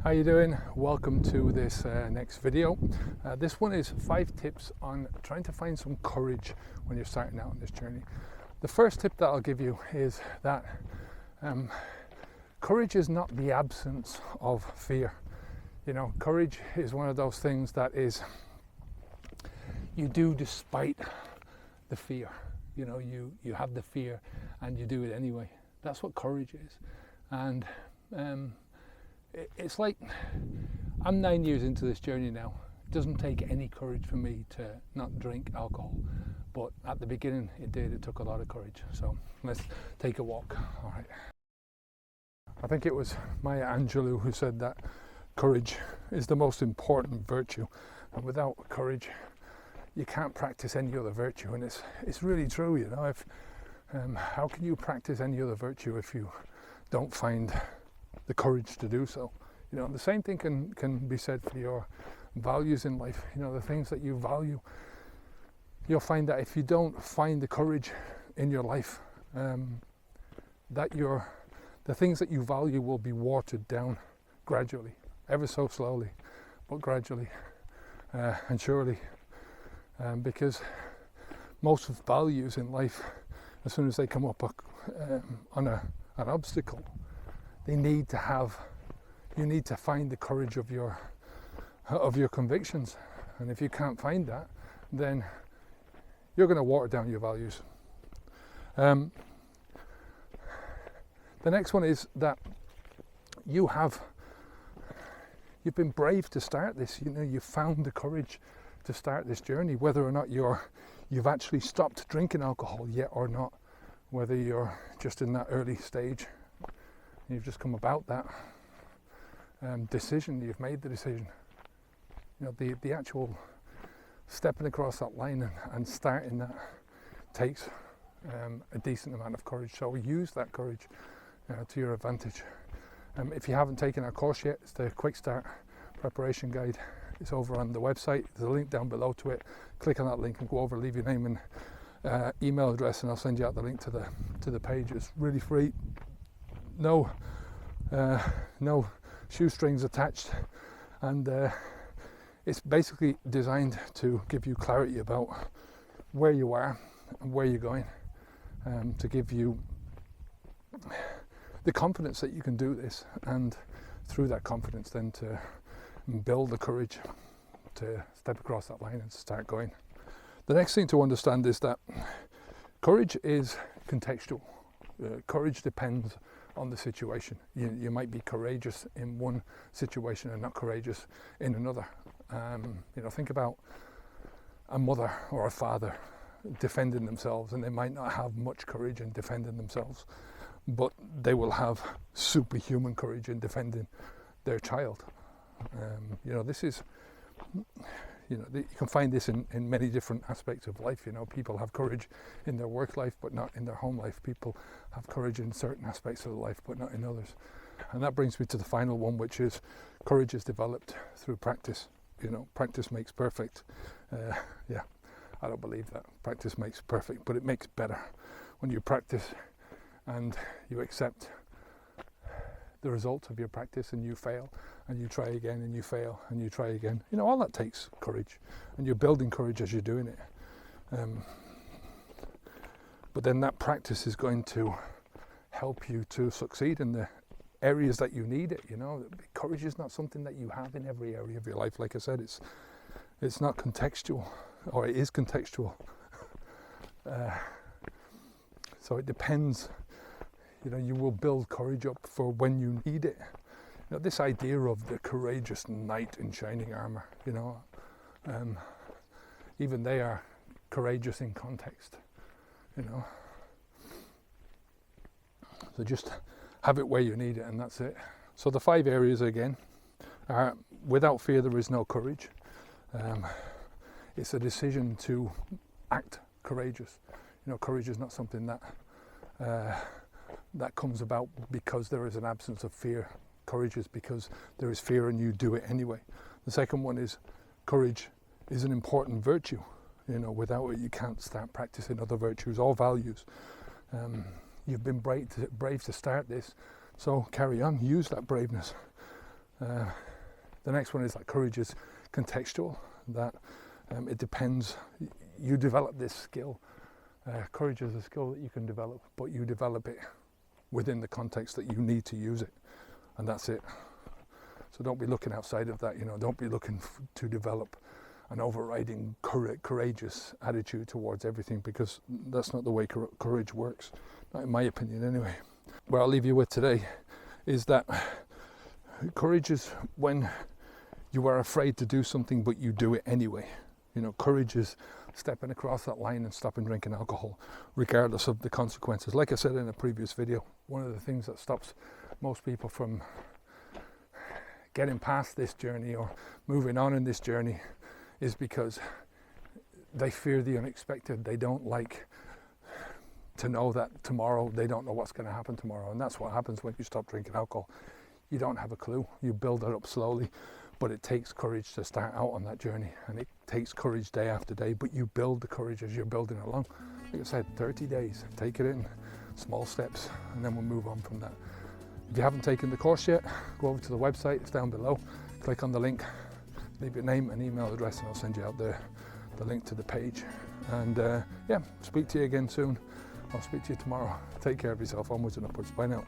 How you doing? Welcome to this next video. This one is 5 tips on trying to find some courage when you're starting out on this journey. The first tip that I'll give you is that courage is not the absence of fear. You know, courage is one of those things that is you do despite the fear. You know, you have the fear and you do it anyway. That's what courage is. And it's like I'm 9 years into this journey now. It doesn't take any courage for me to not drink alcohol, but at the beginning it did. It took a lot of courage. So let's take a walk. All right. I think it was Maya Angelou who said that courage is the most important virtue, and without courage you can't practice any other virtue. And it's really true. You know, if how can you practice any other virtue if you don't find the courage to do so? You know, the same thing can be said for your values in life. You know, the things that you value, you'll find that if you don't find the courage in your life, that the things that you value will be watered down gradually, ever so slowly, but gradually and surely, because most of values in life, as soon as they come up on an obstacle, you need to find the courage of your convictions. And if you can't find that, then you're going to water down your values. The next one is that you've been brave to start this. You know, you found the courage to start this journey, whether or not you've actually stopped drinking alcohol yet or not, whether you're just in that early stage. You've just come about that decision. You've made the decision. You know, the actual stepping across that line and starting that takes a decent amount of courage. So use that courage to your advantage. If you haven't taken our course yet, it's the Quick Start Preparation Guide. It's over on the website. There's a link down below to it. Click on that link and go over, leave your name and email address, and I'll send you out the link to the page. It's really free. No shoestrings attached, and it's basically designed to give you clarity about where you are and where you're going, to give you the confidence that you can do this, and through that confidence then to build the courage to step across that line and start going. The next thing to understand is that courage is contextual. Courage depends on the situation. You might be courageous in one situation and not courageous in another. You know, think about a mother or a father defending themselves, and they might not have much courage in defending themselves, but they will have superhuman courage in defending their child. You know, this is, you know, you can find this in many different aspects of life. You know, people have courage in their work life but not in their home life. People have courage in certain aspects of life but not in others. And that brings me to the final one, which is courage is developed through practice. You know, practice makes perfect. Yeah, I don't believe that practice makes perfect, but it makes better when you practice and you accept the result of your practice, and you fail and you try again and you fail and you try again. You know, all that takes courage, and you're building courage as you're doing it. But then that practice is going to help you to succeed in the areas that you need it. You know, courage is not something that you have in every area of your life. Like I said, it's not contextual, or it is contextual. So it depends. You know, you will build courage up for when you need it. You know, this idea of the courageous knight in shining armor, you know, even they are courageous in context, you know. So just have it where you need it, and that's it. So the 5 areas again are: without fear there is no courage. It's a decision to act courageous. You know, courage is not something that comes about because there is an absence of fear. Courage is because there is fear and you do it anyway. The second one is courage is an important virtue. You know, without it you can't start practicing other virtues or values. You've been brave to start this, so carry on, use that braveness. The next one is that courage is contextual, that it depends. You develop this skill. Courage is a skill that you can develop, but you develop it within the context that you need to use it, and that's it. So don't be looking outside of that, don't be looking to develop an overriding courageous attitude towards everything, because that's not the way courage works, not in my opinion anyway. What I'll leave you with today is that courage is when you are afraid to do something but you do it anyway. Courage is stepping across that line and stopping drinking alcohol regardless of the consequences. Like I said in a previous video, one of the things that stops most people from getting past this journey or moving on in this journey is because they fear the unexpected. They don't like to know that tomorrow, they don't know what's going to happen tomorrow, and that's what happens when you stop drinking alcohol. You don't have a clue. You build it up slowly, but it takes courage to start out on that journey, and it takes courage day after day, but you build the courage as you're building along. Like I said, 30 days, take it in small steps, and then we'll move on from that. If you haven't taken the course yet, go over to the website, it's down below, click on the link, leave your name and email address, and I'll send you out the link to the page. And speak to you again soon. I'll speak to you tomorrow. Take care of yourself, onwards and upwards. Bye now.